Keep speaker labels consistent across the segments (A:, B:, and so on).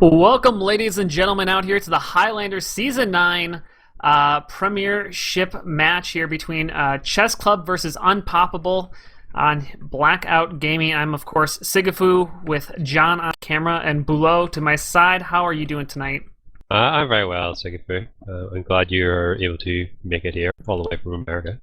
A: Welcome, ladies and gentlemen, out here to the Highlander Season 9 premiership match here between Chessclub versus Unpoppable on BlackOut Gaming. I'm, of course, Sigafoo with John on camera and Bulow to my side. How are you doing tonight?
B: I'm very well, Sigafoo. I'm glad you're able to make it here, all the way from America.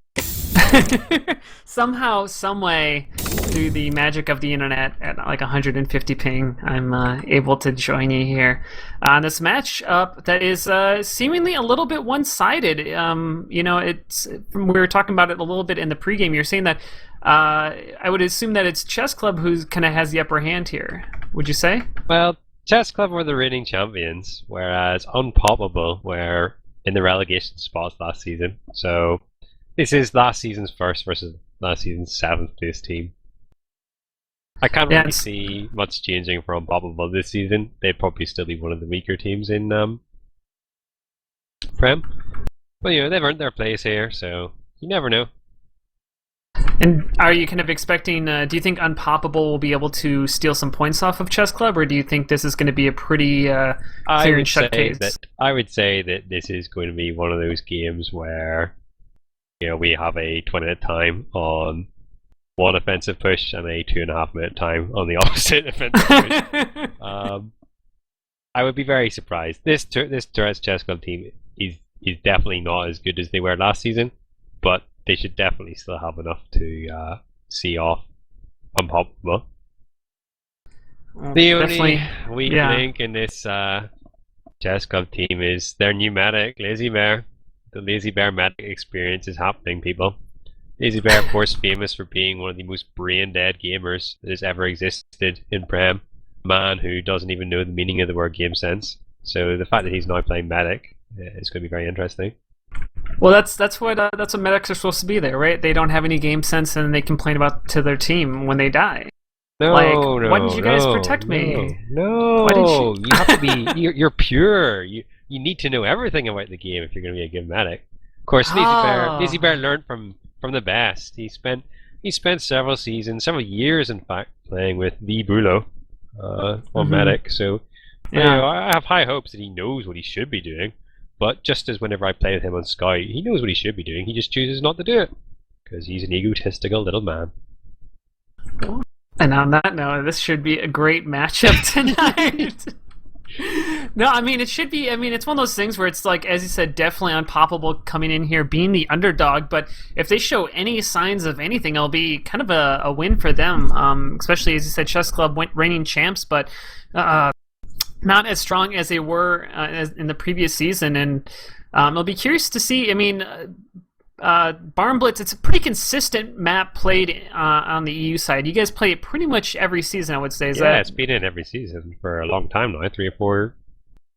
A: Somehow, someway, through the magic of the internet at like 150 ping, I'm able to join you here on this match up that is seemingly a little bit one-sided. It's we were talking about it a little bit in the pregame. You're saying that I would assume that it's Chessclub who kind of has the upper hand here. Would you say?
B: Well, Chessclub were the reigning champions, whereas Unpoppable were in the relegation spots last season. So this is last season's first versus last season's 7th place team. I can't really see much changing from Unpoppable this season. They'd probably still be one of the weaker teams in Prem. But they've earned their place here, so you never know.
A: And are you kind of expecting, do you think Unpoppable will be able to steal some points off of Chessclub, or do you think this is going to be a pretty clear and shut case?
B: I would say that this is going to be one of those games where we have a 20-minute time on one offensive push and a 2.5-minute time on the opposite offensive push. I would be very surprised. This Tourettes Chessclub team is definitely not as good as they were last season, but they should definitely still have enough to see off Unpoppable. The only weak link in this Chessclub team is their new medic, Lazy Bear. The Lazy Bear medic experience is happening, people. Lazy Bear, of course, famous for being one of the most brain-dead gamers that has ever existed in Prem. A man who doesn't even know the meaning of the word game sense. So the fact that he's now playing medic is going to be very interesting.
A: Well, that's what medics are supposed to be there, right? They don't have any game sense, and they complain about to their team when they die. Why didn't you guys protect me?
B: No, why did you have to be. You're pure. You need to know everything about the game if you're going to be a good medic. Of course, Lazy Bear learned from the best. He spent several seasons, several years, in fact, playing with the Bulow on medic. So I have high hopes that he knows what he should be doing. But just as whenever I play with him on Sky, he knows what he should be doing. He just chooses not to do it because he's an egotistical little man.
A: And on that note, this should be a great matchup tonight. No, I mean, it should be. I mean, it's one of those things where it's like, as you said, definitely Unpoppable coming in here, being the underdog. But if they show any signs of anything, it'll be kind of a win for them. Especially, as you said, Chessclub went reigning champs, but not as strong as they were as in the previous season. And I'll be curious to see. I mean, Barn Blitz, it's a pretty consistent map played on the EU side. You guys play it pretty much every season, I would say.
B: It's been in every season for a long time now, 3 or 4,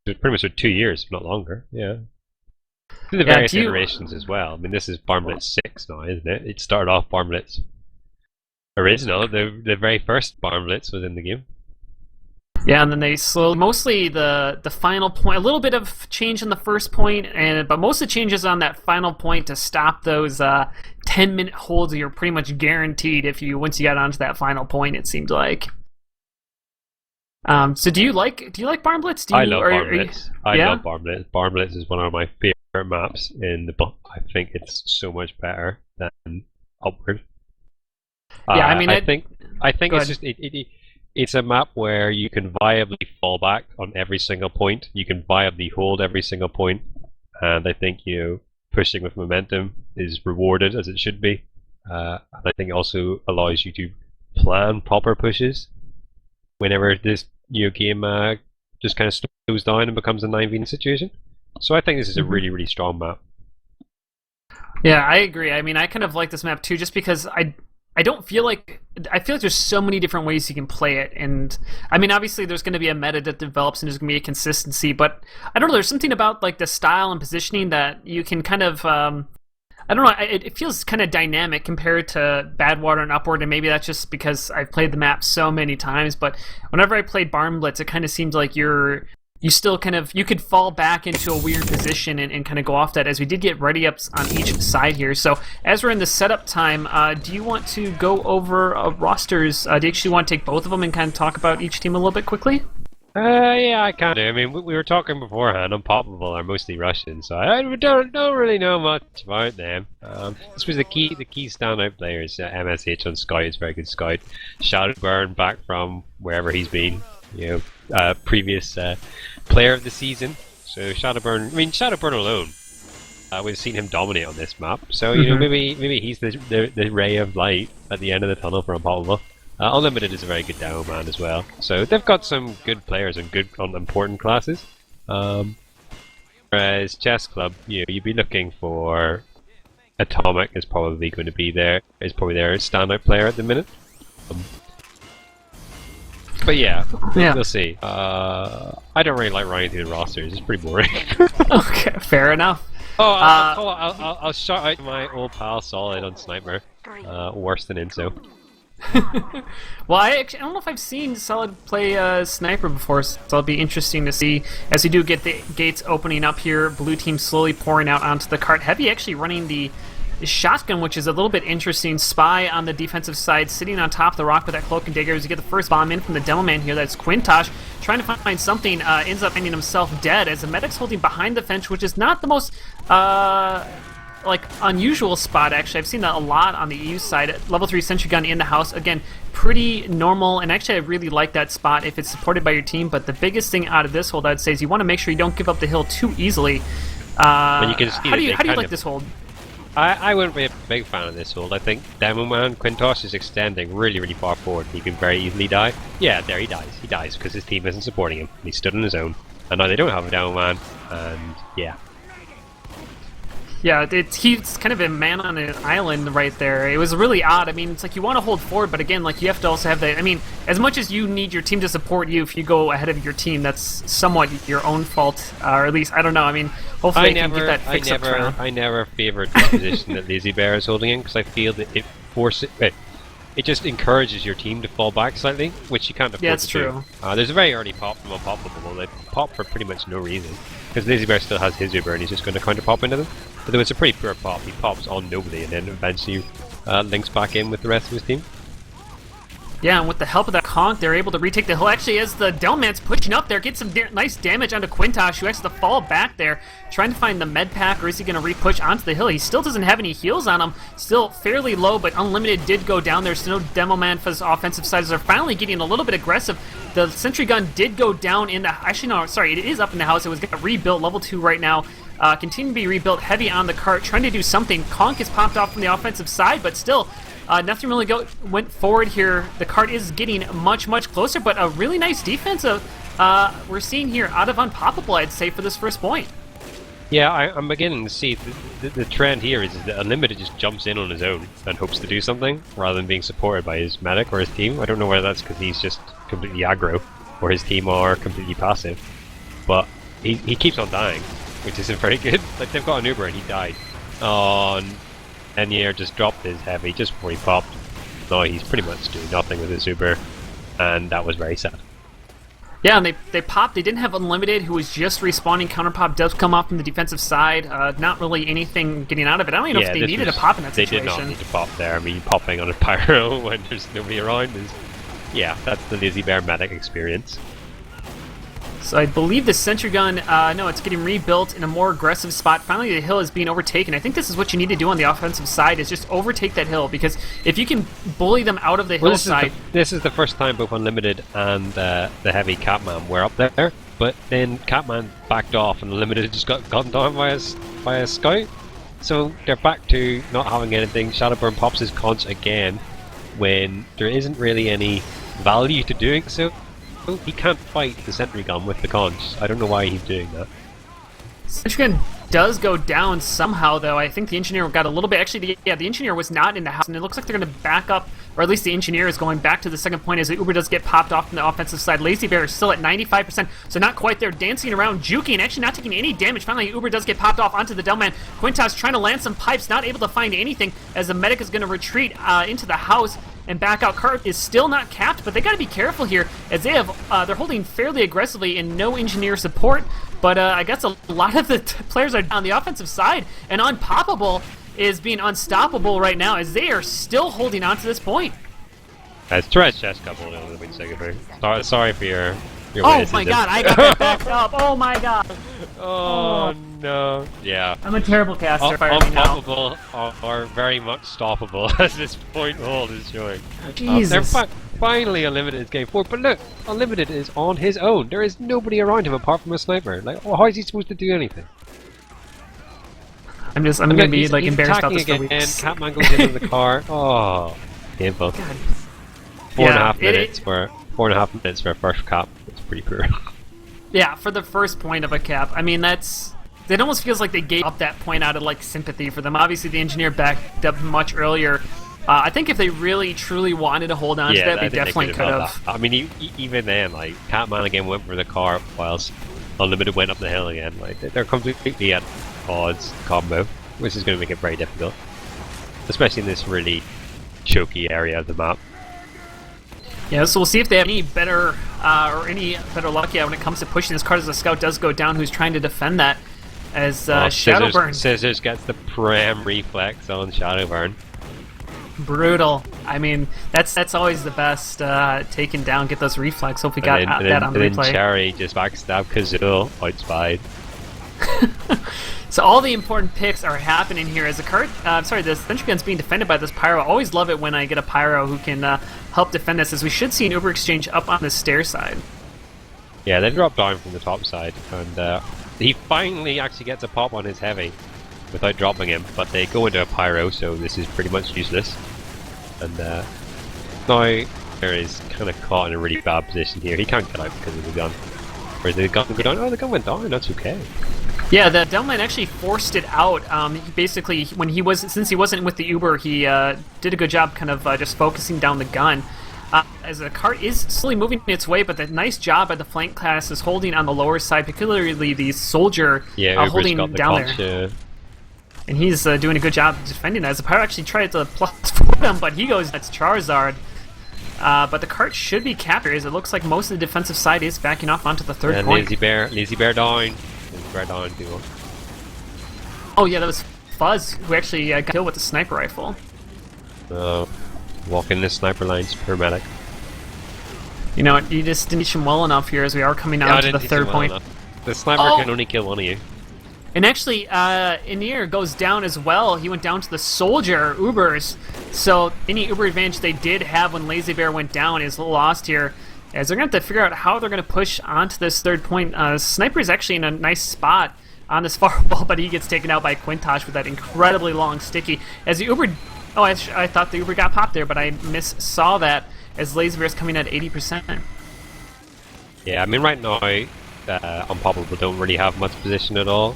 B: pretty much for 2 years, if not longer. Yeah. Through the various iterations as well. I mean, this is Barn Blitz 6 now, isn't it? It started off Barn Blitz original. The very first Barn Blitz was in the game.
A: Yeah, and then they mostly the final point, a little bit of change in the first point, but most of the changes on that final point to stop those 10-minute holds you're pretty much guaranteed once you got onto that final point, it seemed like. So do you like Barn Blitz?
B: I love Barn Blitz. I love Barn Blitz. Barn Blitz is one of my favorite maps in the book. I think it's so much better than Upward.
A: Yeah, I mean,
B: I think it's just it's a map where you can viably fall back on every single point. You can viably hold every single point, and I think pushing with momentum is rewarded as it should be. And I think it also allows you to plan proper pushes whenever this game just kind of slows down and becomes a 9v situation. So I think this is a really, really strong map.
A: Yeah, I agree. I mean, I kind of like this map too, just because I feel like there's so many different ways you can play it, and I mean, obviously there's going to be a meta that develops and there's going to be a consistency, but I don't know, there's something about like the style and positioning that you can kind of I don't know, it feels kind of dynamic compared to Badwater and Upward, and maybe that's just because I've played the map so many times, but whenever I played Barn Blitz, it kind of seemed like you still kind of, you could fall back into a weird position and kind of go off that, as we did get ready ups on each side here. So as we're in the setup time, do you want to go over rosters? Do you actually want to take both of them and kind of talk about each team a little bit quickly?
B: Yeah, I can do. I mean, we were talking beforehand. Unpoppable are mostly Russian, so I don't really know much about them. This was the key standout players. MSH on Scout is very good Scout. Shadowburn back from wherever he's been. Previous player of the season. So Shadowburn alone. We've seen him dominate on this map. So maybe he's the ray of light at the end of the tunnel for Unpoppable. Unlimited is a very good demo man as well. So they've got some good players and good important classes. Whereas Chessclub, you'd be looking for Atomic is probably going to be their standout player at the minute. But yeah, we'll see. I don't really like running through the rosters. It's pretty boring.
A: Okay, fair enough.
B: Oh, I'll shout out my old pal Solid on Sniper. Worse than Inso.
A: Well, I don't know if I've seen Solid play Sniper before, so it'll be interesting to see as we do get the gates opening up here. Blue team slowly pouring out onto the cart. Heavy actually running the shotgun, which is a little bit interesting. Spy on the defensive side, sitting on top of the rock with that cloak and dagger. As you get the first bomb in from the demo man here, that's Quintosh trying to find something. Ends up finding himself dead as the medic's holding behind the fence, which is not the most unusual spot. Actually, I've seen that a lot on the EU side. Level 3 sentry gun in the house, again, pretty normal, and actually I really like that spot if it's supported by your team. But the biggest thing out of this hold, I'd say, is you want to make sure you don't give up the hill too easily.
B: But you can see
A: how do you like this hold?
B: I wouldn't be a big fan of this hold. I think Demo Man Quintosh is extending really far forward. He can very easily die. Yeah, there he dies. He dies because his team isn't supporting him. He stood on his own, and now they don't have a Demo Man, and yeah.
A: Yeah, he's kind of a man on an island right there. It was really odd. I mean, it's like you want to hold forward, but again, like you have to also have that. I mean, as much as you need your team to support you, if you go ahead of your team, that's somewhat your own fault, or at least I don't know. I mean, hopefully they can get that fixed up around.
B: I never favoured the position that Lazy Bear is holding in because I feel that it just encourages your team to fall back slightly, which you can't afford to do.
A: Yeah, it's true.
B: There's a very early pop from Unpoppable. They pop for pretty much no reason because Lazy Bear still has his Uber and he's just going to counter pop into them. But though it's a pretty poor pop, he pops on nobody and then eventually links back in with the rest of his team.
A: Yeah, and with the help of that conch, they're able to retake the hill. Actually, as the Delman's pushing up there, get some nice damage onto Quintosh, who has to fall back there, trying to find the med pack, or is he going to re-push onto the hill? He still doesn't have any heals on him, still fairly low, but Unlimited did go down. There's no Demo Man for his offensive side, as they're finally getting a little bit aggressive. The sentry gun did go down in the... Actually, no, sorry, it is up in the house. It was getting rebuilt, level 2 right now. Continue to be rebuilt, Heavy on the cart, trying to do something. Conch is popped off from the offensive side, but still... nothing really went forward here. The cart is getting much closer, but a really nice defense we're seeing here out of Unpoppable, I'd say, for this first point.
B: Yeah, I'm beginning to see the trend here is that Unlimited just jumps in on his own and hopes to do something rather than being supported by his medic or his team. I don't know whether that's because he's just completely aggro or his team are completely passive, but he keeps on dying, which isn't very good. Like, they've got an Uber and he died on... Enier just dropped his Heavy just before he popped. No, he's pretty much doing nothing with his Uber, and that was very sad.
A: Yeah, and they popped. They didn't have Unlimited, who was just respawning. Counterpop does come off from the defensive side. Not really anything getting out of it. I don't even know if they needed a pop in that situation.
B: They did not need to pop there. I mean, popping on a pyro when there's nobody around is... Yeah, that's the Lazy Bear medic experience.
A: So I believe the sentry gun, no, it's getting rebuilt in a more aggressive spot. Finally, the hill is being overtaken. I think this is what you need to do on the offensive side, is just overtake that hill, because if you can bully them out of the hillside...
B: This is the first time both Unlimited and the Heavy Catman were up there, but then Catman backed off and Unlimited just got gunned down by a scout. So they're back to not having anything. Shadowburn pops his conch again when there isn't really any value to doing so. He can't fight the sentry gun with the conch. I don't know why he's doing that.
A: Sentry gun does go down somehow, though. I think the engineer got a little bit... Actually, the engineer was not in the house, and it looks like they're going to back up, or at least the engineer is going back to the second point as the Uber does get popped off from the offensive side. Lazy Bear is still at 95%, so not quite there. Dancing around, juking, actually not taking any damage. Finally, Uber does get popped off onto the Delman. Quintosh trying to land some pipes, not able to find anything, as the medic is going to retreat into the house. And BlackOut cart is still not capped, but they got to be careful here, as they're holding fairly aggressively and no engineer support. But I guess a lot of the players are on the offensive side, and Unpoppable is being unstoppable right now, as they are still holding on to this point.
B: As Tourettes Chessclub holding on to the win Sigafoo. Sorry for your
A: Oh my god, I got that back up. Oh my god.
B: Oh no. Yeah.
A: I'm a terrible caster. Fire me now.
B: Unpoppable are very much stoppable, as this point hold is showing.
A: Jesus.
B: They're finally Unlimited is game 4, but look, Unlimited is on his own. There is nobody around him apart from a sniper. Like, how is he supposed to do anything?
A: I'm gonna be like embarrassed about this for
B: again.
A: weeks.
B: Catman goes into the car. Oh, painful.
A: God.
B: 4.5 minutes for 4.5 minutes for a first cap. It's pretty poor.
A: Yeah, for the first point of a cap. I mean, it almost feels like they gave up that point out of like sympathy for them. Obviously, the engineer backed up much earlier. I think if they really truly wanted to hold on to that, they definitely could have.
B: I mean, even then, like Catman again went for the car, whilst Unlimited went up the hill again. Like they're completely at odds combo, which is going to make it very difficult, especially in this really choky area of the map.
A: Yeah, so we'll see if they have any better luck when it comes to pushing this card as the scout does go down, who's trying to defend that as Shadowburn.
B: Scissors gets the prem reflex on Shadowburn.
A: Brutal. I mean, that's always the best. Taken down, get those reflex. Hope we got that on replay.
B: And then Cherry just backstab Kazul, outspied.
A: So all the important picks are happening here as the card. The sentry gun's being defended by this pyro. I always love it when I get a pyro who can help defend this, as we should see an Uber exchange up on the stair side.
B: Yeah, they drop down from the top side, and he finally actually gets a pop on his heavy without dropping him, but they go into a pyro, so this is pretty much useless. And now there is kind of caught in a really bad position here. He can't get out because of the gun. Or did the gun go down? Oh, the gun went down. That's okay.
A: Yeah, the downline actually forced it out. Basically, since he wasn't with the Uber, he did a good job kind of just focusing down the gun. As the cart is slowly moving its way, but the nice job by the flank class is holding on the lower side, particularly the soldier holding
B: got the
A: down
B: clutch,
A: there. And he's doing a good job defending that. As the pyro actually tried to plus for him, but he goes, that's Charizard. But the cart should be captured, as it looks like most of the defensive side is backing off onto the third point.
B: Lazy Bear down. Lazy Bear down, people.
A: Oh yeah, that was Fuzz, who actually got killed with the sniper rifle.
B: Walking the sniper lines, paramedic.
A: You know what, you just didn't teach him well enough here, as we are coming down to the third point.
B: The sniper can only kill one of you.
A: And actually, Anir goes down as well. He went down to the soldier Ubers. So any Uber advantage they did have when Lazy Bear went down is lost here, as they're going to have to figure out how they're going to push onto this third point. Sniper is actually in a nice spot on this far wall, but he gets taken out by Quintosh with that incredibly long sticky. As the Uber... Oh, I thought the Uber got popped there, but I saw that as Lazy Bear's coming at 80%.
B: Yeah, I mean, right now, Unpoppable don't really have much position at all.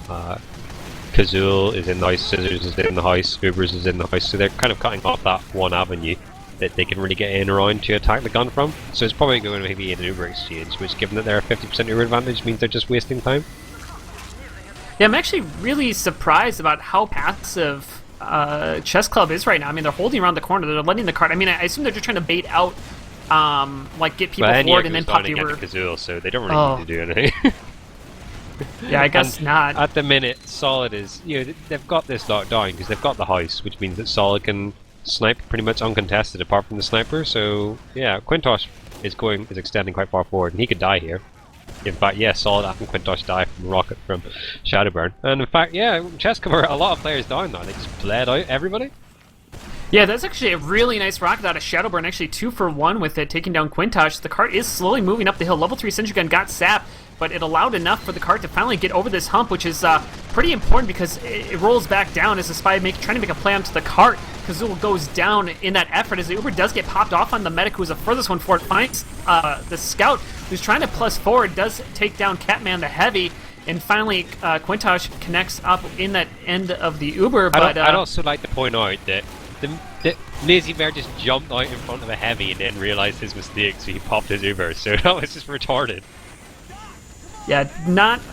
B: Kazul is in the house, Scissors is in the house, Ubers is in the house, so they're kind of cutting off that one avenue that they can really get in around to attack the gun from. So it's probably going to be an Uber exchange, which, given that they're a 50% Uber advantage, means they're just wasting time.
A: Yeah, I'm actually really surprised about how passive Chessclub is right now. I mean, they're holding around the corner, they're letting the cart. I mean, I assume they're just trying to bait out, like get people forward and then pop the Uber.
B: Kazul, so they don't really need to do anything.
A: Yeah, I guess not.
B: At the minute, Solid is, they've got this locked down because they've got the house, which means that Solid can snipe pretty much uncontested apart from the sniper. So yeah, Quintosh is extending quite far forward, and he could die here. In fact, yeah, Solid and Quintosh die from a rocket from Shadowburn. And in fact, yeah, Chessclub, a lot of players down now. They just bled out everybody.
A: Yeah, that's actually a really nice rocket out of Shadowburn, actually 2 for 1 with it, taking down Quintosh. The cart is slowly moving up the hill. Level 3 sentry gun got sapped, but it allowed enough for the cart to finally get over this hump, which is pretty important because it rolls back down as the spy trying to make a play onto the cart. Kazul goes down in that effort as the Uber does get popped off on the medic, who's the furthest one forward, finds the scout, who's trying to plus forward, does take down Catman the heavy, and finally Quintosh connects up in that end of the Uber. But
B: I'd also like to point out that the Lazy Bear just jumped out in front of a heavy and then realised his mistake, so he popped his Uber, so that was just retarded.
A: Yeah,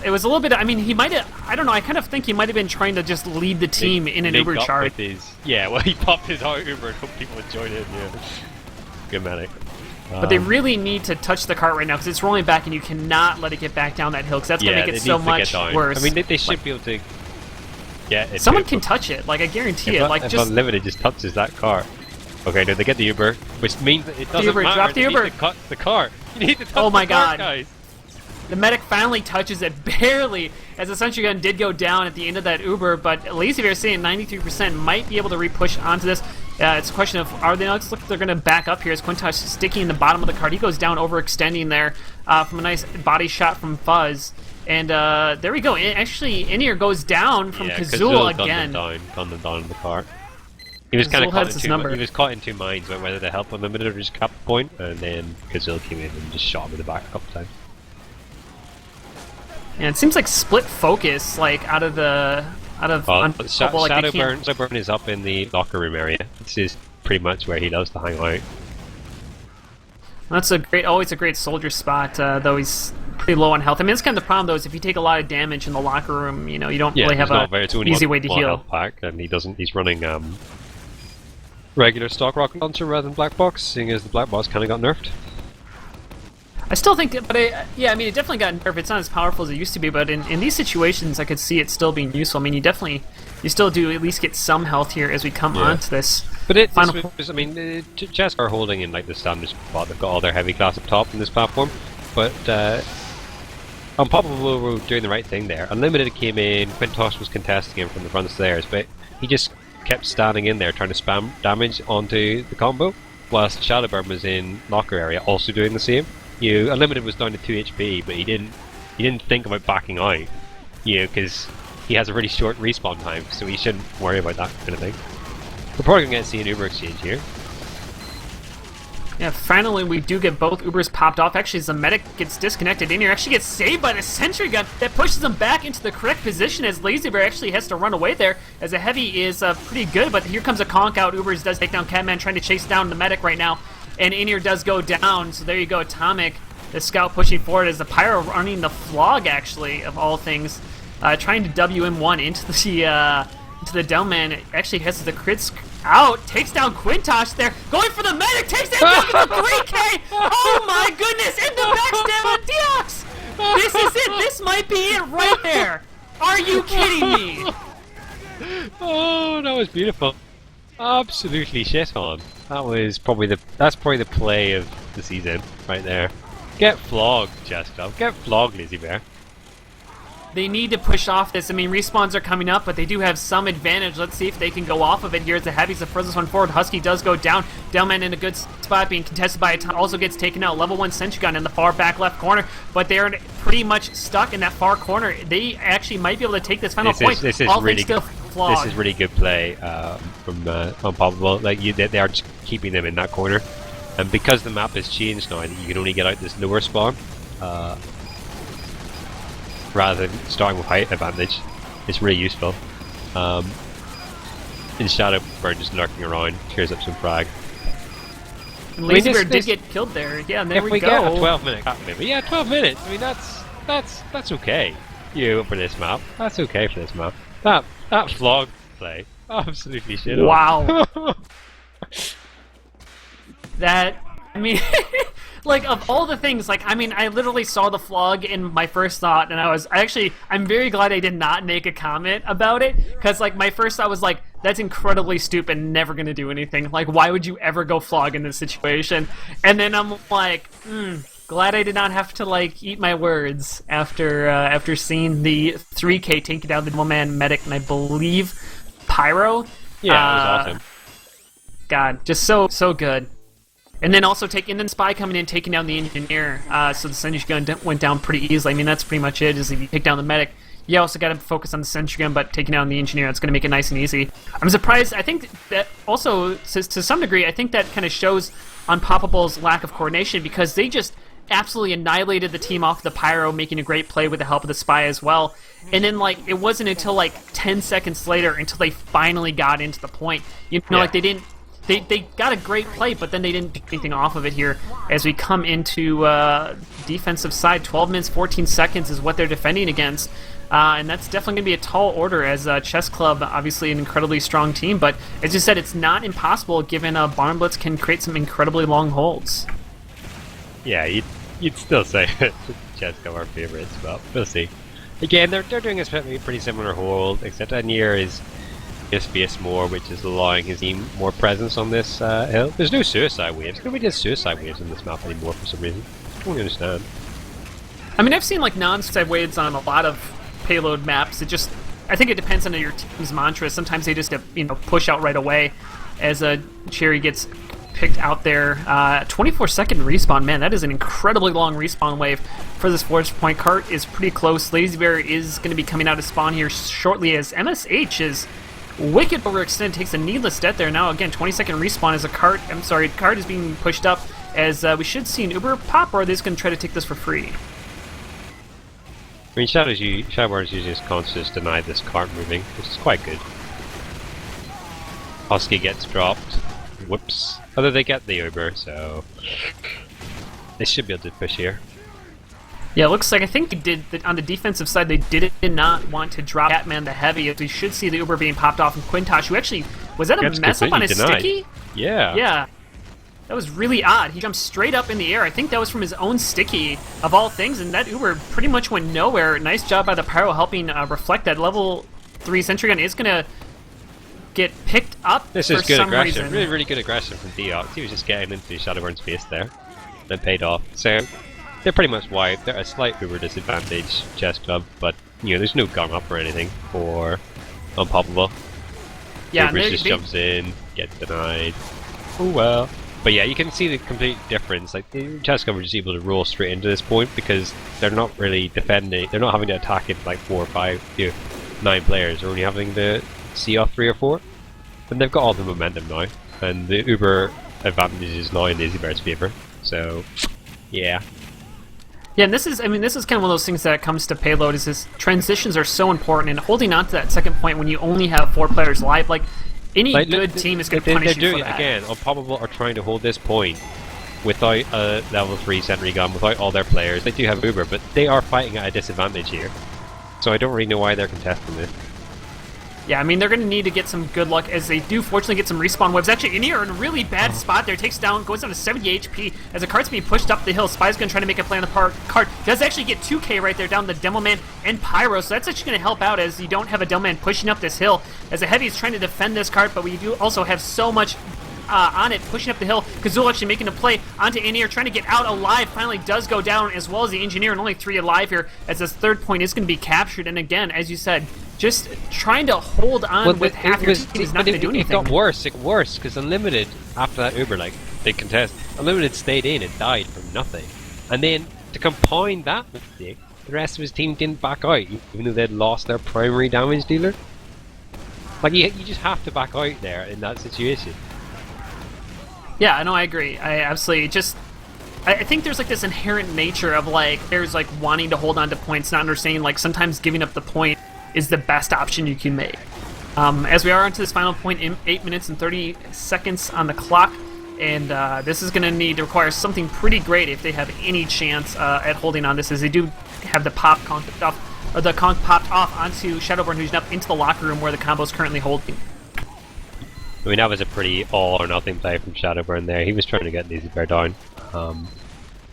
A: it was a little bit, I mean, he might have, I don't know, I kind of think he might have been trying to just lead the team in an Uber chart.
B: Yeah, well, he popped his out Uber and hoped people would join in, yeah. Good medic.
A: But they really need to touch the cart right now because it's rolling back and you cannot let it get back down that hill because that's going to make it so much worse.
B: I mean, they should be able to get it.
A: Someone can touch it, like, I guarantee it. Like,
B: just Unlimited just touches that car. Okay, no, they get the Uber, which means that it doesn't matter.
A: Drop the Uber.
B: You need to cut the car. You need to touch
A: oh my
B: the car,
A: God.
B: guys.
A: The medic finally touches it barely, as the sentry gun did go down at the end of that Uber, but Lazy Bear sitting at 93% might be able to re-push onto this. It's a question of, are they not? Looks like they're going to back up here as Quintosh sticking in the bottom of the card. He goes down, overextending there from a nice body shot from Fuzz. And there we go. Actually, In-Ear goes down from Kazul again.
B: Gunned them down in the cart. He was kind of caught in two minds about whether to help Unlimited or just cap the point, and then Kazul came in and just shot him in the back a couple times.
A: Yeah, it seems like split focus, like out of Unpoppable.
B: Shadowburn is up in the locker room area. This is pretty much where he loves to hang out.
A: That's always a great soldier spot, though he's pretty low on health. I mean, that's kind of the problem, though, is if you take a lot of damage in the locker room, you know, you don't really have an easy way to heal.
B: Pack, and he's running regular stock rocket launcher rather than black box, seeing as the black box kind of got nerfed.
A: I still think, yeah, I mean, it definitely got nerfed. It's not as powerful as it used to be, but in these situations, I could see it still being useful. I mean, you still do at least get some health here as we come onto this.
B: But Chess are holding in like the standard spot. They've got all their heavy class up top in this platform, but Unpoppable were doing the right thing there. Unlimited came in, Quintosh was contesting him from the front stairs, but he just kept standing in there trying to spam damage onto the combo, whilst Shadowburn was in locker area also doing the same. Unlimited was down to 2 HP, but he didn't think about backing out, because he has a really short respawn time, so he shouldn't worry about that kind of thing. We're probably going to see an Uber exchange here.
A: Yeah, finally we do get both Ubers popped off. Actually, as the medic gets disconnected in here, actually gets saved by the sentry gun that pushes him back into the correct position as Lazy Bear actually has to run away there, as a heavy is pretty good, but here comes a conk out. Ubers does take down Catman, trying to chase down the medic right now, and In-Ear does go down, so there you go, Atomic, the scout pushing forward as the Pyro running the Flog, actually, of all things, trying to WM1 into the Delman. Actually has the crits out, takes down Quintosh there, going for the medic, takes it down with the 3K! Oh my goodness, in the backstab on Deox! This is it, this might be it right there! Are you kidding me?
B: Oh, that was beautiful. Absolutely shit on. That's probably the play of the season right there. Get flogged, Chessclub. Get flogged, Lazy Bear.
A: They need to push off this. I mean, respawns are coming up, but they do have some advantage. Let's see if they can go off of it here as the Heavies the furthest one forward. Husky does go down. Delman in a good spot, being contested by a ton. Also gets taken out. Level 1 sentry gun in the far back left corner, but they're pretty much stuck in that far corner. They actually might be able to take this final point.
B: This is really good play from Unpoppable. Like they are just keeping them in that corner, and because the map has changed now, you can only get out this lower spawn. Rather than starting with height advantage, it's really useful. And Shadowburn just lurking around, clears up some frag.
A: Lazy Bear did get killed there. Yeah, and there we go.
B: If we get a 12-minute cap maybe, 12 minutes. I mean, that's okay. For this map, that's okay for this map. That flog play, absolutely shit.
A: Wow. Like, of all the things, like, I mean, I literally saw the flog in my first thought, and I'm very glad I did not make a comment about it, because, like, my first thought was, like, that's incredibly stupid, never gonna do anything. Like, why would you ever go flog in this situation? And then I'm like, glad I did not have to, like, eat my words after seeing the 3K taking down the one-man medic, and I believe Pyro.
B: Yeah, that was awesome.
A: God, just so good. And then also Spy coming in, taking down the engineer. So the sentry gun went down pretty easily. I mean, that's pretty much it. Is if you take down the medic, you also got to focus on the sentry gun, but taking down the engineer, that's going to make it nice and easy. I'm surprised. I think that also, to some degree, I think that kind of shows Unpoppable's lack of coordination, because they just absolutely annihilated the team off the Pyro, making a great play with the help of the Spy as well. And then, like, it wasn't until, like, 10 seconds later until they finally got into the point. Like, they didn't... They got a great play, but then they didn't do anything off of it here as we come into defensive side. 12 minutes, 14 seconds is what they're defending against. And that's definitely going to be a tall order, as Chessclub, obviously an incredibly strong team. But as you said, it's not impossible, given Barn Blitz can create some incredibly long holds.
B: Yeah, you'd still say Chessclub our favourites, but we'll see. Again, they're doing a pretty similar hold, except Anir is space more, which is allowing his team more presence on this hill. There's no suicide waves. Nobody does suicide waves in this map anymore for some reason. I don't understand.
A: I mean, I've seen like non-sidewayeds on a lot of payload maps. I think it depends on your team's mantra. Sometimes they just push out right away as a Cherry gets picked out there. 24-second respawn, man, that is an incredibly long respawn wave for this force point. Cart is pretty close. Lazy Bear is going to be coming out of spawn here shortly as MSH is wicked overextended, takes a needless death there. Now again, 20-second respawn as Cart is being pushed up as we should see an Uber pop, or are they just going to try to take this for free?
B: I mean, Shadowborn is using his conscious to deny this cart moving, which is quite good. Husky gets dropped. Whoops. Although they get the Uber, so they should be able to push here.
A: Yeah, it looks like I think they did on the defensive side. They did not want to drop Catman the heavy. As we should see the Uber being popped off, and Quintosh, who actually was that a mess up on his
B: denied.
A: sticky?
B: Yeah.
A: Yeah. That was really odd. He jumped straight up in the air. I think that was from his own sticky, of all things, and that Uber pretty much went nowhere. Nice job by the Pyro helping reflect that. Level 3 Sentry Gun is going to get picked up
B: This
A: for
B: is good
A: some
B: aggression.
A: reason.
B: Really, really good aggression from Deox. He was just getting into Shadowborn's face there. That paid off. So, they're pretty much wiped. They're at a slight Uber disadvantage, Chessclub, but, there's no gun up or anything for Unpoppable.
A: Yeah,
B: Uber just jumps in, gets denied. Oh well. But yeah, you can see the complete difference. Like, Chessclub were just able to roll straight into this point because they're not really defending. They're not having to attack it like 4 or 5, 9 players. They're only having to see off 3 or 4. And they've got all the momentum now. And the Uber advantage is now in Lazy Bear's favor. So, yeah.
A: Yeah, and this is kind of one of those things that comes to payload. Is this transitions are so important, and holding on to that second point when you only have 4 players live, like. Any good team is going to punish you for that.
B: Again, Unpoppable are trying to hold this point without a level 3 sentry gun, without all their players. They do have Uber, but they are fighting at a disadvantage here. So I don't really know why they're contesting this.
A: Yeah, I mean, they're going to need to get some good luck as they do fortunately get some respawn waves. Actually, Inir in a really bad spot there. Takes down, goes down to 70 HP as the cart's being pushed up the hill. Spy's going to try to make a play on the cart. Does actually get 2k right there down the Demoman and Pyro, so that's actually going to help out as you don't have a Demoman pushing up this hill. As the Heavy is trying to defend this cart, but we do also have so much on it, pushing up the hill. Kazul actually making a play onto Inir, trying to get out alive. Finally does go down, as well as the Engineer, and only 3 alive here as this third point is going to be captured. And again, as you said, just trying to hold on with half your team is not going to do anything.
B: It got worse, because Unlimited, after that Uber, big contest, Unlimited stayed in and died from nothing. And then, to compound that mistake, the rest of his team didn't back out, even though they'd lost their primary damage dealer. Like, you just have to back out there in that situation.
A: Yeah, no, I agree. I absolutely I think there's this inherent nature of there's wanting to hold on to points, not understanding sometimes giving up the point is the best option you can make. As we are onto this final point in 8 minutes and 30 seconds on the clock, and this is going to need to require something pretty great if they have any chance at holding on this, as they do have the pop conked off, or the conk popped off onto Shadowborn, who's up into the locker room where the combo is currently holding.
B: I mean, that was a pretty all or nothing play from Shadowburn there. He was trying to get Lazy Bear down.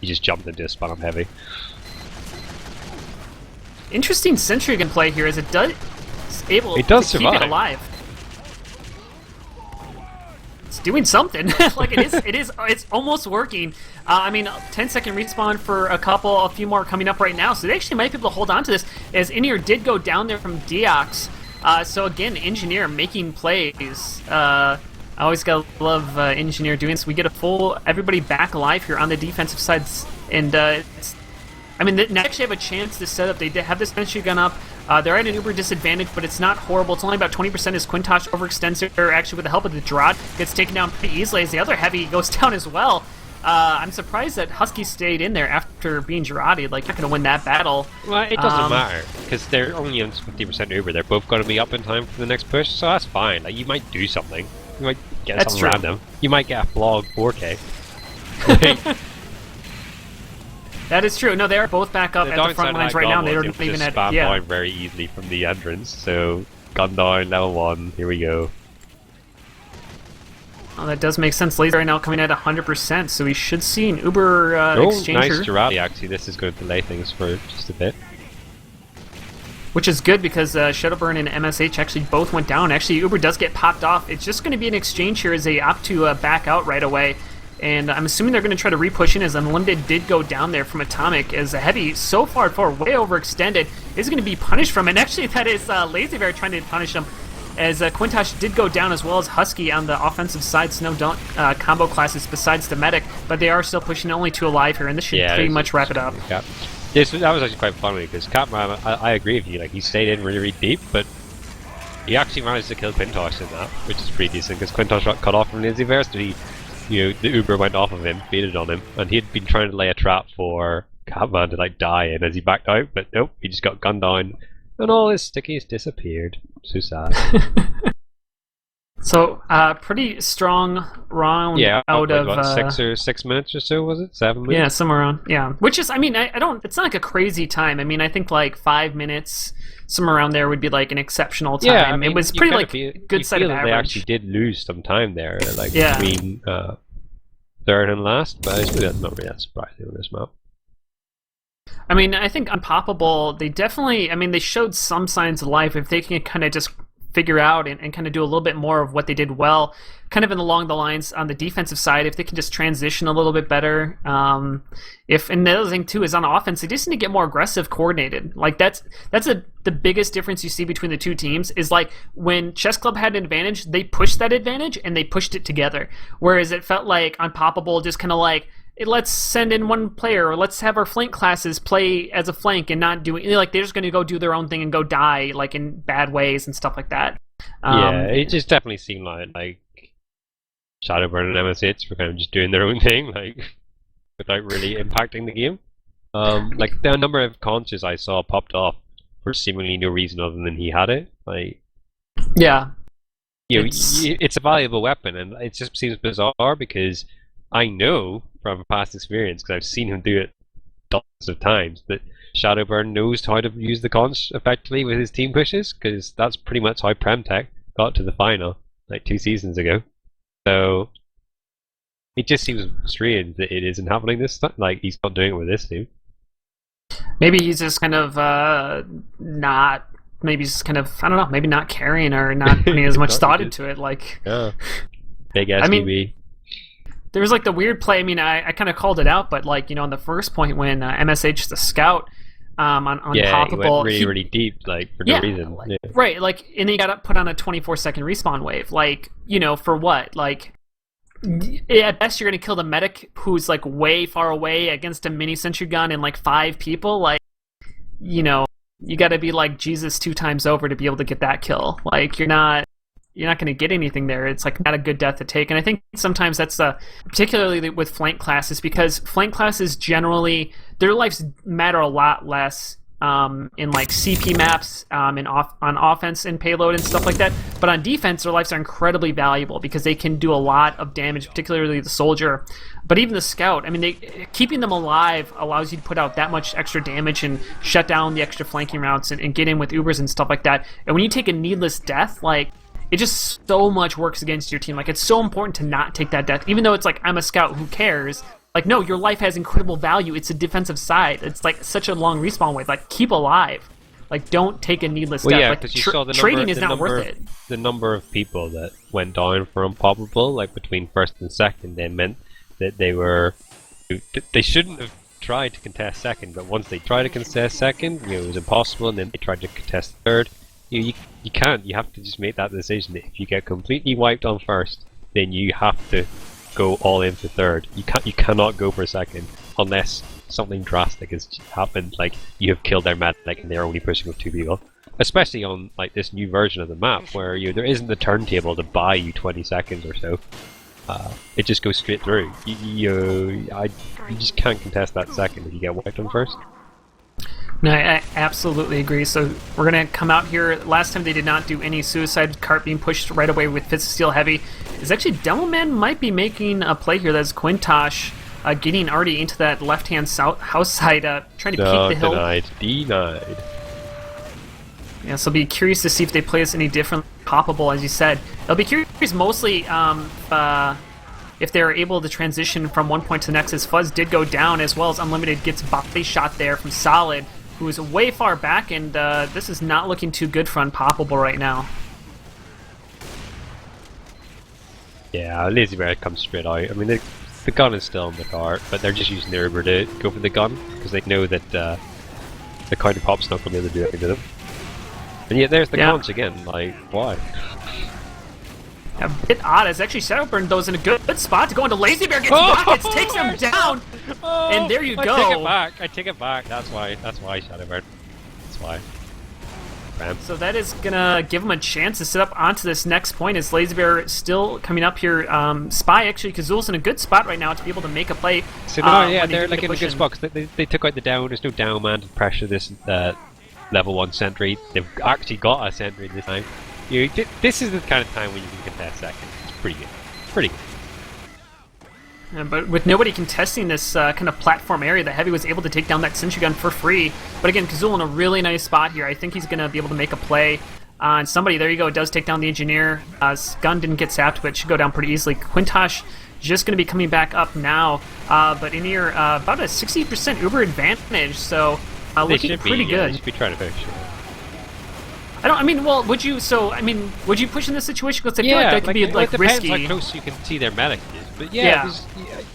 B: He just jumped into a spam heavy.
A: Interesting Sentry Gun play here, as it does able to keep it alive. It's doing something. It's almost working. I mean, 10-second respawn for a few more coming up right now, so they actually might be able to hold on to this, as Inir did go down there from Deox. So again, Engineer making plays. I always gotta love Engineer doing this. We get a full everybody back alive here on the defensive sides, and they actually have a chance to set up. They have this Sentry Gun up. They're at an Uber disadvantage, but it's not horrible. It's only about 20% as Quintosh overextends here. Actually, with the help of the Droid, gets taken down pretty easily as the other Heavy goes down as well. I'm surprised that Husky stayed in there after being Girodded. You're not going to win that battle.
B: Well, it doesn't matter, because they're only on 50% Uber. They're both going to be up in time for the next push, so that's fine. You might do something. You might get something random. You might get a flog 4K.
A: That is true. No, they are both back up at the front lines right now. They don't even
B: just spam down very easily from the entrance. So, gun down, level 1, here we go.
A: Oh, that does make sense. Laser right now coming at 100%, so we should see an Uber exchanger.
B: Nice Girardi, actually. This is going to delay things for just a bit.
A: Which is good, because Shadowburn and MSH actually both went down. Actually, Uber does get popped off. It's just going to be an exchange here as they opt to back out right away. And I'm assuming they're going to try to repush in, as Unlimited did go down there from Atomic, as a Heavy, so far forward, way overextended, is going to be punished from. And actually, that is Lazy Bear trying to punish him, as Quintosh did go down, as well as Husky on the offensive side. So no combo classes besides the Medic, but they are still pushing only 2 alive here, and this should pretty much wrap it up.
B: Yeah, that was actually quite funny, because Catman, I agree with you, like, he stayed in really, really deep, but he actually managed to kill Quintosh in that, which is pretty decent, because Quintosh got cut off from Lazy Bear, so he, the Uber went off of him, baited on him, and he had been trying to lay a trap for Catman to like die in as he backed out, but nope, he just got gunned down, and all his stickies disappeared. So sad.
A: So, pretty strong round out of...
B: what, 6 minutes or so, was it? 7 minutes?
A: Yeah, somewhere around, yeah. Which is, I mean, I don't... It's not like a crazy time. I mean, I think like 5 minutes, somewhere around there would be like an exceptional time.
B: Yeah, I mean,
A: it was pretty like good side of average.
B: They actually did lose some time there, like between third and last, but it's really not really that surprising on this map.
A: I mean, I think Unpoppable, they definitely... I mean, they showed some signs of life. If they can kind of just figure out and kind of do a little bit more of what they did well, kind of along the lines on the defensive side, if they can just transition a little bit better. And the other thing too is on offense, they just need to get more aggressive, coordinated. Like that's the biggest difference you see between the two teams is like when Chessclub had an advantage, they pushed that advantage and they pushed it together. Whereas it felt like Unpoppable just kind of like, let's send in one player, or let's have our flank classes play as a flank and not do it. Like they're just going to go do their own thing and go die like in bad ways and stuff like that.
B: It just definitely seemed like Shadowburn and MSH were kind of just doing their own thing, like without really impacting the game. Like the number of conches I saw popped off for seemingly no reason other than he had it. Like,
A: yeah,
B: it's a valuable weapon, and it just seems bizarre because I know from past experience, because I've seen him do it dozens of times, that Shadowburn knows how to use the conch effectively with his team pushes, because that's pretty much how Premtech got to the final like 2 seasons ago. So it just seems strange that it isn't happening this time. Like he's not doing it with this team.
A: Maybe he's just kind of not. Maybe he's kind of, I don't know. Maybe not caring or not putting as much thought into it. Like,
B: yeah, big SDB.
A: I mean, there was like the weird play. I mean, I kind of called it out, but like on the first point when MSH the scout on Unpoppable,
B: he went really deep, like for no reason.
A: Like, right, like, and he got put on a 24-second respawn wave. Like, for what? Like, at best you're gonna kill the medic who's like way far away against a mini sentry gun and like 5 people. Like, you got to be like Jesus 2 times over to be able to get that kill. Like, you're not going to get anything there. It's like not a good death to take. And I think sometimes that's particularly with flank classes, because flank classes generally, their lives matter a lot less in like CP maps, on offense and payload and stuff like that. But on defense, their lives are incredibly valuable because they can do a lot of damage, particularly the soldier. But even the scout, I mean, keeping them alive allows you to put out that much extra damage and shut down the extra flanking routes and get in with Ubers and stuff like that. And when you take a needless death, like, it just so much works against your team. Like, it's so important to not take that death. Even though it's like, I'm a scout, who cares? Like, no, your life has incredible value. It's a defensive side. It's like such a long respawn wave. Like, keep alive. Like, don't take a needless death.
B: Yeah,
A: like,
B: because you saw the
A: trading is not worth it.
B: The number of people that went down for Unpoppable, like between first and second, they meant that they shouldn't have tried to contest second, but once they tried to contest second, it was impossible, and then they tried to contest third. You can't. You have to just make that decision. If you get completely wiped on first, then you have to go all in for third. You cannot go for second unless something drastic has happened, like you have killed their medic and they're only pushing with 2 people. Especially on like this new version of the map where there isn't the turntable to buy you 20 seconds or so. It just goes straight through. You just can't contest that second if you get wiped on first.
A: No, I absolutely agree. So we're going to come out here. Last time they did not do any suicide cart being pushed right away with Fist of Steel Heavy. Is actually Demoman might be making a play here. That's Quintosh getting already into that left-hand house side, trying to peek the hill.
B: Denied.
A: Yeah, so I'll be curious to see if they play this any different. Poppable, as you said. I'll be curious mostly if they're able to transition from one point to the next, as Fuzz did go down, as well as Unlimited gets body shot there from Solid, who is way far back, and this is not looking too good for Unpoppable right now.
B: Yeah, Lazy Bear comes straight out. I mean, the gun is still in the car, but they're just using their Uber to go for the gun because they know that the counter pop's not going to be able to do anything to them. And yet there's the cons again. Like, why?
A: A bit odd, as actually Shadowburn though is in a good spot to go into Lazy Bear, gets rockets, takes him down, and there you go.
B: I take it back. I take it back. That's why Shadowburn. That's why. Bam.
A: So that is gonna give him a chance to sit up onto this next point. As Lazy Bear still coming up here. Spy actually, Kazul's in a good spot right now to be able to make a play.
B: So no, yeah, they're like in a good spot because they took out the down. There's no down man to pressure this level 1 sentry. They've actually got a sentry this time. This is the kind of time when you can contest second. It's pretty good. Pretty good.
A: But with nobody contesting this kind of platform area, the Heavy was able to take down that sentry gun for free. But again, Kazul in a really nice spot here. I think he's going to be able to make a play on somebody. There you go. Does take down the engineer. His gun didn't get sapped, but should go down pretty easily. Quintosh just going to be coming back up now. But in here, about a 60% Uber advantage. So looking pretty good.
B: They should be trying to finish.
A: Would you push in this situation? Because I feel like that could be
B: it depends
A: risky.
B: how close you can see their medic is.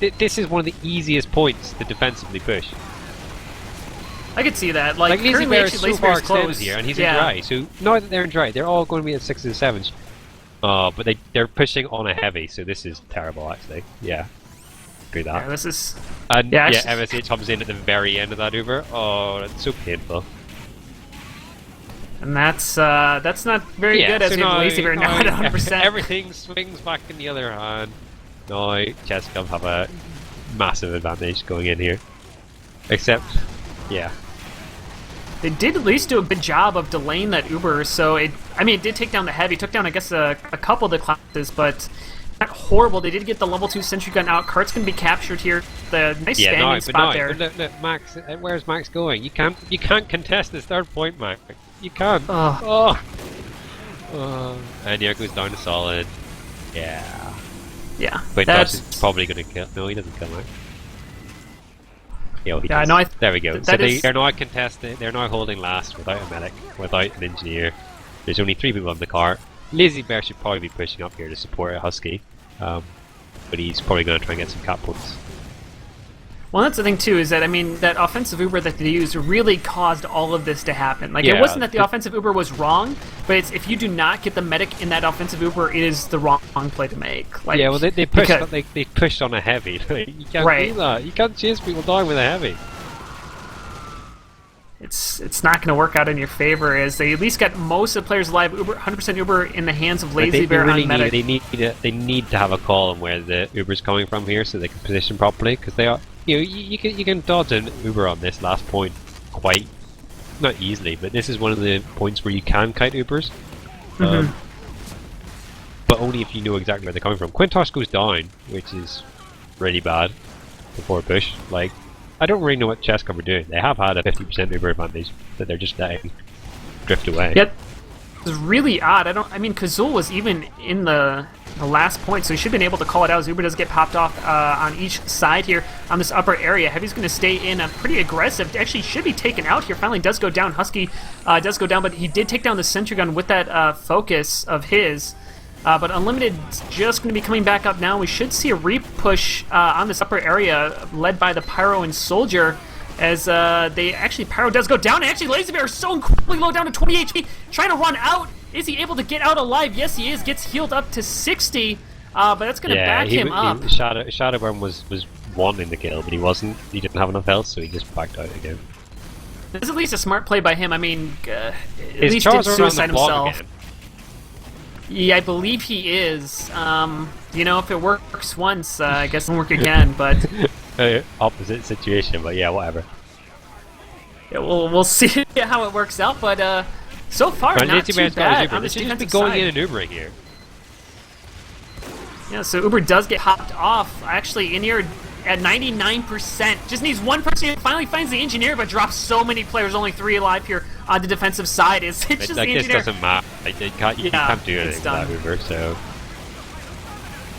B: But this is one of the easiest points to defensively push.
A: I could see that. Like
B: Lazy
A: currently,
B: Bear
A: actually,
B: is so
A: Lazy
B: far
A: Bear's
B: extended
A: close
B: here, and he's in dry. So now that they're in dry, they're all going to be at 6s and 7s. But they're pushing on a heavy, so this is terrible actually. Yeah. Agree that.
A: Yeah, this is.
B: And MSH comes in at the very end of that Uber. Oh, that's so painful.
A: And that's not very good as we have Lazy Bear now at 100%.
B: Everything swings back in the other hand. No, Chessclub have a massive advantage going in here. Except, yeah.
A: They did at least do a good job of delaying that Uber, so it did take down the Heavy, took down, I guess, a couple of the classes, but not horrible. They did get the level 2 sentry gun out. Cart's going to be captured here. The nice standing spot there.
B: But look, Max, where's Max going? You can't contest this third point, Max. You can't. And here goes down to solid. Yeah.
A: Yeah.
B: Quintosh is probably going to kill. No, he doesn't kill Max. Yeah, he does. There we go. So they're not contesting. They're not holding last without a medic, without an engineer. There's only 3 people on the car. Lazy Bear should probably be pushing up here to support a Husky, but he's probably going to try and get some cap points.
A: Well, that's the thing too, is that that offensive Uber that they used really caused all of this to happen. Like, it wasn't that the offensive Uber was wrong, but it's if you do not get the medic in that offensive Uber, it is the wrong play to make. Like,
B: yeah, well, they pushed on a heavy. You can't do that. You can't chase people down with a heavy.
A: It's not going to work out in your favor, as they at least got most of the players alive. 100% Uber in the hands of Lazy Bear on medic.
B: They need to have a call on where the Uber's coming from here, so they can position properly, because they are. You can dodge an Uber on this last point quite not easily, but this is one of the points where you can kite Ubers, but only if you know exactly where they're coming from. Quintosh goes down, which is really bad before push. Like, I don't really know what Chessclub are doing. They have had a 50% Uber advantage that they're just letting drift away.
A: Yep. It's really odd. Kazul was even in the last point, so he should have been able to call it out. As Uber does get popped off on each side here on this upper area. Heavy's going to stay in pretty aggressive. Actually, should be taken out here. Finally does go down. Husky does go down, but he did take down the sentry gun with that focus of his. But Unlimited's just going to be coming back up now. We should see a re-push on this upper area led by the Pyro and Soldier. As Pyro does go down, and actually Lazy Bear is so incredibly low, down to 20 HP, trying to run out. Is he able to get out alive? Yes, he is. Gets healed up to 60, but that's going to back him up.
B: Shadowburn was wanting the kill, but he wasn't. He didn't have enough health, so he just backed out again.
A: This is at least a smart play by him. At least
B: Charles
A: did suicide himself.
B: Again?
A: Yeah, I believe he is. If it works once, I guess it'll work again, but...
B: Opposite situation, but yeah, whatever.
A: Yeah, we'll see how it works out, but so far, not too bad on this defensive
B: going
A: side.
B: in and Ubering here.
A: Yeah, so Uber does get hopped off, actually, in here at 99%. Just needs one person, finally finds the engineer, but drops so many players, only 3 alive here on the defensive side. It's just the engineer.
B: This doesn't matter. You can't do anything with that Uber, so...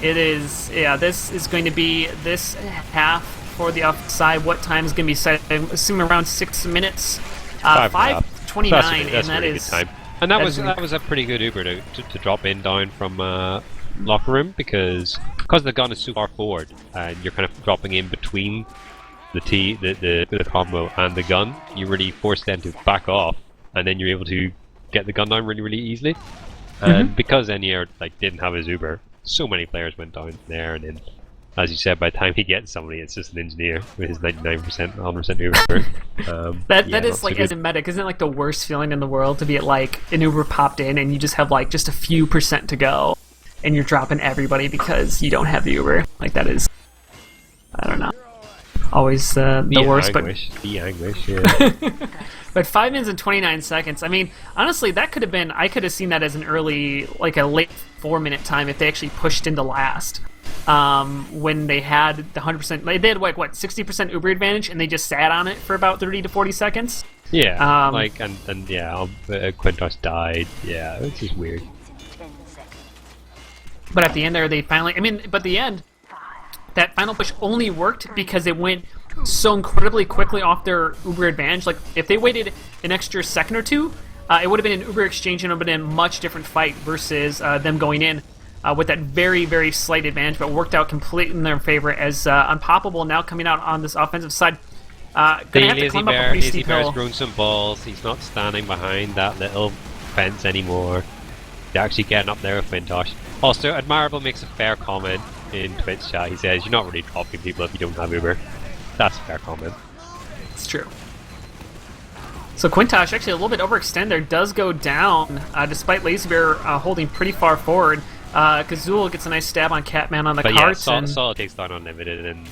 A: It is, this is going to be this half for the offside. What time is going to be set? I'm assuming around 6 minutes. 5:29, and that is...
B: Good time. And that was a pretty good Uber to drop in down from locker room because the gun is so far forward and you're kind of dropping in between the combo and the gun. You really force them to back off, and then you're able to get the gun down really easily. And because Enier didn't have his Uber, so many players went down there, and then, as you said, by the time he gets somebody, it's just an engineer with his 99%, 100% Uber.
A: That is like, as a medic, isn't it like the worst feeling in the world to be at like an Uber popped in and you just have like just a few % to go, and you're dropping everybody because you don't have the Uber? Like, that is, I don't know, always the worst.
B: The anguish, yeah.
A: But 5 minutes and 29 seconds. I mean, honestly, that could have been. I could have seen that as an early, like a late 4-minute time if they actually pushed into last. When they had the 100%, they had like what 60% Uber advantage, and they just sat on it for about 30 to 40 seconds.
B: Yeah, and yeah, Quintos died. Yeah, it's just weird.
A: But at the end there, they finally. I mean, but the end, that final push only worked because it went so incredibly quickly off their Uber advantage. Like, if they waited an extra second or two, it would have been an Uber exchange and it would have been a much different fight versus them going in with that very slight advantage, but worked out completely in their favor as Unpoppable now coming out on this offensive side. Gonna have to climb up a pretty steep hill.
B: Lazy Bear's grown some balls. He's not standing behind that little fence anymore. They're actually getting up there with Quintosh. Also, Admirable makes a fair comment in Twitch chat. He says, "You're not really dropping people if you don't have Uber." That's a fair comment.
A: It's true. So Quintosh, actually a little bit overextend there, does go down, despite Lazy Bear holding pretty far forward. Kazul gets a nice stab on Catman on the carts.
B: Yeah, Saul takes down Unlimited, and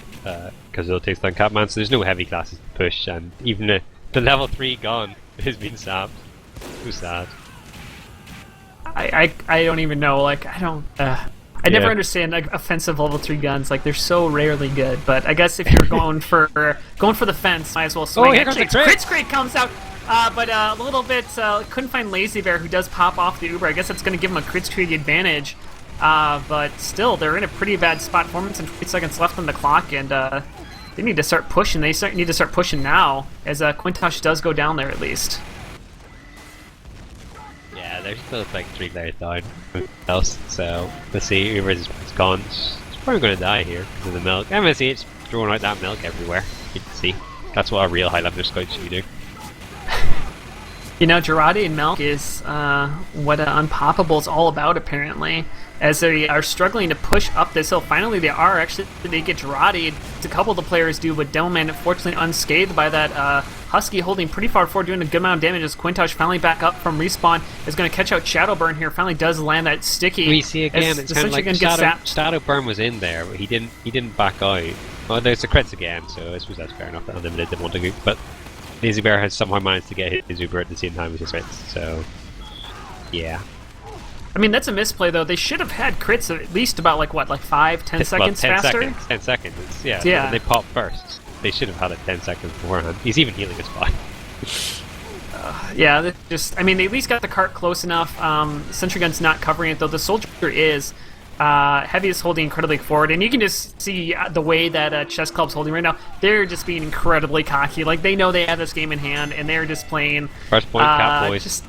B: Kazul takes down Catman, so there's no heavy classes to push, and even the level 3 gun has been sapped. So sad.
A: I don't even know, like, I never understand like offensive level 3 guns. Like, they're so rarely good. But I guess if you're going for the fence, might as well swing.
B: Oh, here
A: actually,
B: comes the crit!
A: Crit comes out, but a little bit couldn't find Lazy Bear, who does pop off the Uber. I guess that's going to give him a crit streak advantage. But still, they're in a pretty bad spot. 4 minutes and 20 seconds left on the clock, and they need to start pushing. Need to start pushing now, as Quintosh does go down there at least.
B: Yeah, there's still like 3 players down else, so let's see. Uber is gone. It's probably going to die here because of the milk. MSC, it's throwing out that milk everywhere. You can see. That's what a real Highlander scout should do.
A: You know, Girardi and milk is what Unpoppable is all about, apparently. As they are struggling to push up this hill. Finally, they are. Actually, they get Girardi. A couple of the players do, but Devilman, unfortunately, unscathed by that Husky holding pretty far forward, doing a good amount of damage as Quintosh finally back up from respawn. Is going to catch out Shadowburn here. Finally does land that sticky.
B: We see again, it's kind of like Shadowburn was in there, but he didn't back out. Well, there's the crits again, so I suppose that's fair enough that Unlimited didn't want to go, but Lazy Bear has somehow managed to get his Uber at the same time as his crits, so yeah. I
A: mean, that's a misplay, though. They should have had crits at least about, like, what, like 5-10 seconds
B: 10
A: faster?
B: 10 seconds, yeah. When they pop first, they should have had it 10 seconds beforehand. He's even healing his spot.
A: Yeah, just, I mean, they at least got the cart close enough. Sentry Gun's not covering it, though. The Soldier is. Heavy is holding incredibly forward, and you can just see the way that Chessclub's holding right now. They're just being incredibly cocky. Like, they know they have this game in hand, and they're just playing.
B: First point, Cat Boys.
A: Just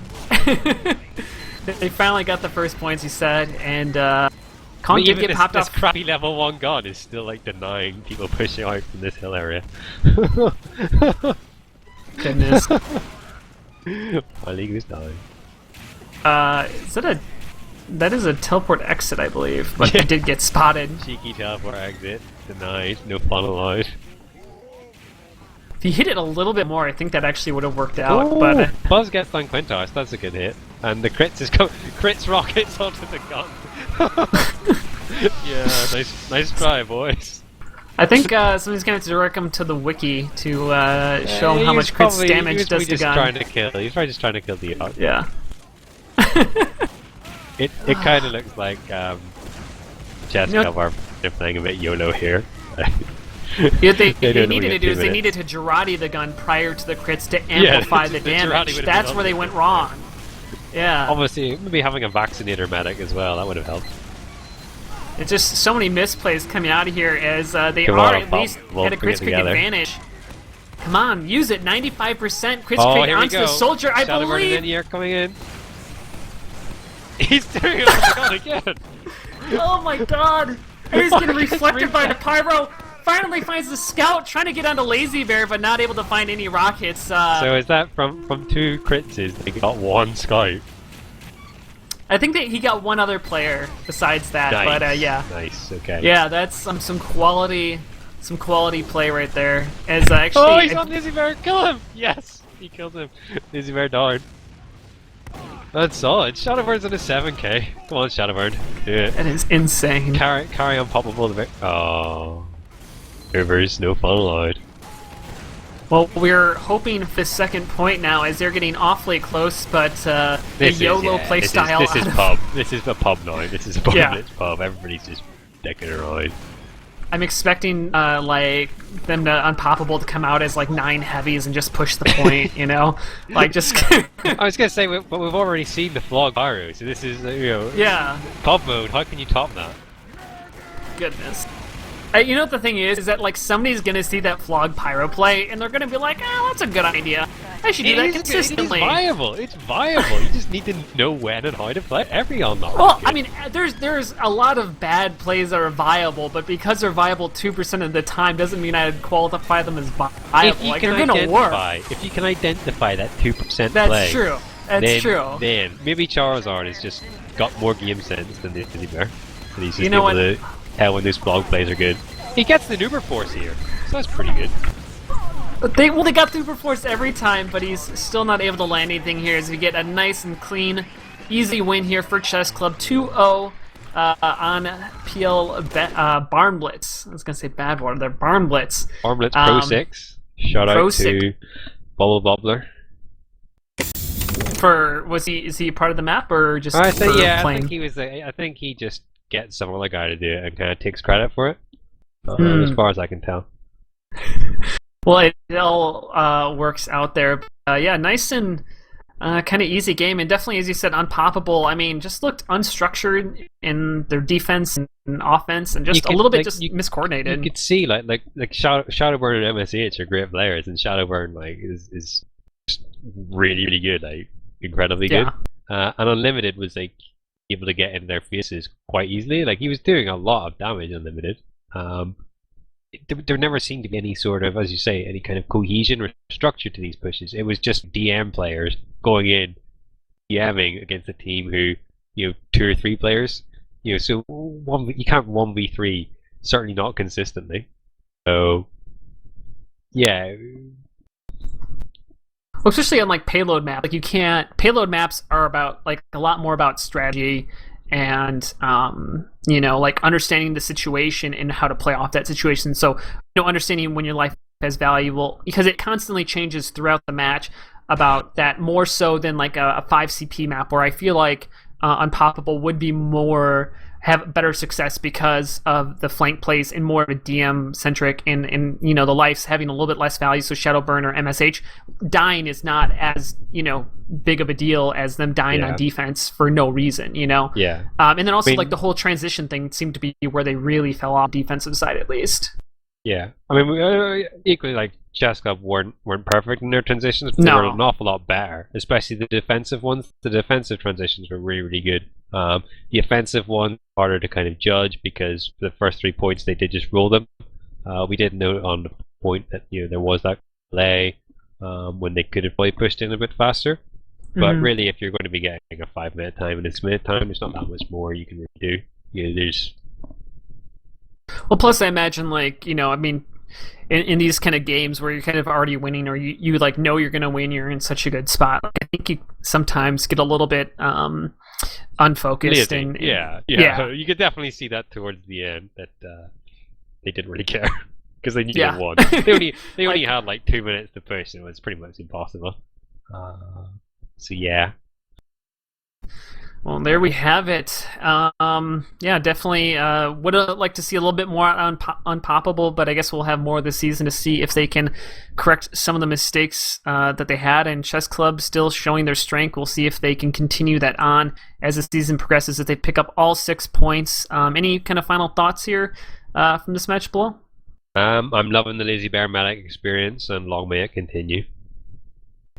A: they finally got the first points, he said, and Kong did get popped off.
B: This crappy level 1 gun is still like denying people pushing out from this hill area.
A: Goodness.
B: My league is dying.
A: That is a teleport exit, I believe, but he did get spotted.
B: Cheeky teleport exit, denied, no fun allowed.
A: If he hit it a little bit more, I think that actually would have worked out.
B: Ooh,
A: but
B: Buzz gets on Quintosh, that's a good hit. And the crits rockets onto the gun. Yeah, nice try, boys.
A: I think somebody's going to have to direct him to the wiki to show him how much crits damage does the gun.
B: He's probably just trying to kill the yacht.
A: Yeah.
B: It kind of looks like Chessclub are playing a bit YOLO here.
A: Yeah, they needed to do is they needed to Girardi the gun prior to the crits to amplify the damage. That's where they went wrong. Yeah.
B: Obviously, maybe having a vaccinator medic as well, that would have helped.
A: It's just so many misplays coming out of here as they are at least at a crit streak advantage. Come on, use it. 95% crit streak onto the Soldier, I believe.
B: Coming in. He's doing it on the gun again.
A: Oh my god! And he's getting reflected by the pyro. Finally finds the scout, trying to get onto Lazy Bear, but not able to find any rockets.
B: So is that from 2 crits? They got 1 scout?
A: I think that he got 1 other player besides that,
B: Nice.
A: But yeah.
B: Nice. Okay.
A: Yeah, that's some quality play right there. As actually,
B: Oh, he's on Lazy Bear! Kill him! Yes, he killed him. Lazy Bear died. That's solid. Shadowbird's in a 7k. Come on, Shadowbird, do it.
A: That is insane.
B: Carry Unpoppable. Oh, Rivers, no fun allowed.
A: Well, we're hoping for the second point now, as they're getting awfully close, but the YOLO play style.
B: This is pub. This is a pub now. This is a pub.
A: Yeah.
B: It's pub. Everybody's just decking around.
A: I'm expecting like them to Unpoppable to come out as like 9 heavies and just push the point, you know, like just.
B: I was gonna say, but we've already seen the flog pyro, so this is
A: Yeah.
B: pub mode. How can you top that?
A: Goodness. You know what the thing is that like somebody's gonna see that flog pyro play and they're gonna be like, "Oh, that's a good idea. I should do that consistently."
B: It is viable. It's viable. You just need to know when and how to play every on that.
A: Well, I mean, there's a lot of bad plays that are viable, but because they're viable 2% of the time doesn't mean I'd qualify them as viable. Like, they're gonna work.
B: If you can identify that 2%
A: That's
B: play,
A: true. That's true.
B: Then maybe Charizard has just got more game sense than Lazy Bear, and he's just
A: You know
B: able to tell when those flog plays are good. He gets the Uber Force here, so that's pretty good.
A: They got Super Force every time, but he's still not able to land anything here as we get a nice and clean, easy win here for Chessclub 2-0 on PL Barn Blitz. I was gonna say Badwater, they're Barn Blitz.
B: Barn Blitz Pro 6. Shout out to Bubble Bobbler.
A: Is he part of the map or just
B: I think
A: for
B: I
A: playing?
B: think he was. I think he just gets some other guy to do it and kind of takes credit for it. As far as I can tell.
A: Well, it all works out there. Yeah, nice and kind of easy game, and definitely, as you said, Unpoppable. I mean, just looked unstructured in their defense and offense, and just a little bit miscoordinated.
B: You could see like Shadowburn and MSH are great players, and Shadowburn is really really good, like incredibly good. And Unlimited was like able to get in their faces quite easily. Like he was doing a lot of damage. Unlimited. There never seemed to be any sort of, as you say, any kind of cohesion or structure to these pushes. It was just DM players going in, DMing against a team who, 2 or 3 players. So you can't 1v3, certainly not consistently. So, yeah.
A: Well, especially on like payload map, like you can't. Payload maps are about like a lot more about strategy and like understanding the situation and how to play off that situation. So understanding when your life is valuable, because it constantly changes throughout the match about that, more so than like a 5 CP map where I feel like Unpoppable would be have better success because of the flank plays and more of a DM centric, and the life's having a little bit less value. So Shadowburn or MSH dying is not as big of a deal as them dying on defense for no reason.
B: Yeah.
A: And then also like the whole transition thing seemed to be where they really fell off defensive side at least.
B: Yeah, I mean equally like Chessclub weren't perfect in their transitions, but they were an awful lot better, especially the defensive ones. The defensive transitions were really, really good. The offensive ones harder to kind of judge because for the first 3 points they did just roll them. We did note on the point that there was that delay when they could have probably pushed in a bit faster. But really, if you're going to be getting a 5-minute time and a 6-minute time, there's not that much more you can really do. There's
A: well, plus I imagine like I mean, in these kind of games where you're kind of already winning, or you like know you're gonna win, you're in such a good spot. Like, I think you sometimes get a little bit unfocused.
B: Yeah. You could definitely see that towards the end that they didn't really care because they knew they won. They only had like 2 minutes to push, and it was pretty much impossible. So yeah.
A: Well, there we have it. Yeah, definitely would like to see a little bit more on Unpoppable, but I guess we'll have more this season to see if they can correct some of the mistakes that they had. And Chessclub still showing their strength. We'll see if they can continue that on as the season progresses, if they pick up all 6 points. Any kind of final thoughts here from this match, Bulow?
B: I'm loving the Lazy Bear Medic experience, and long may it continue.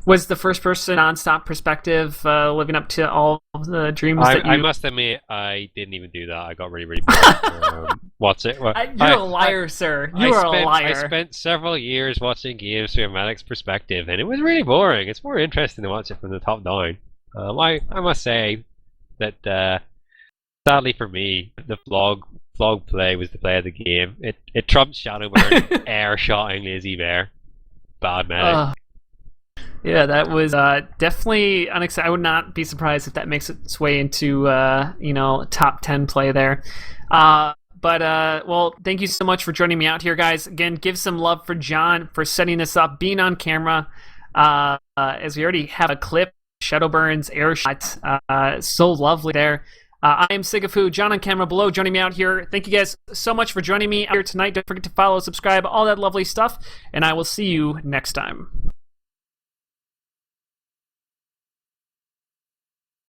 A: Was the first person non-stop perspective living up to all of the dreams that you...
B: I must admit, I didn't even do that. I got really, really bored. What's it? Well,
A: You're a liar, sir. You are a liar.
B: I spent several years watching games from a medic's perspective, and it was really boring. It's more interesting to watch it from the top down. I must say that sadly for me, the flog play was the play of the game. It trumped Shadowburn air-shotting Lazy Bear. Bad medic.
A: Yeah, that was definitely unexpected. I would not be surprised if that makes its way into top 10 play there. Well, thank you so much for joining me out here, guys. Again, give some love for John for setting this up, being on camera. As we already have a clip, Shadowburn's air shot, so lovely there. I am Sigafoo, John on camera, Bulow joining me out here. Thank you guys so much for joining me out here tonight. Don't forget to follow, subscribe, all that lovely stuff, and I will see you next time.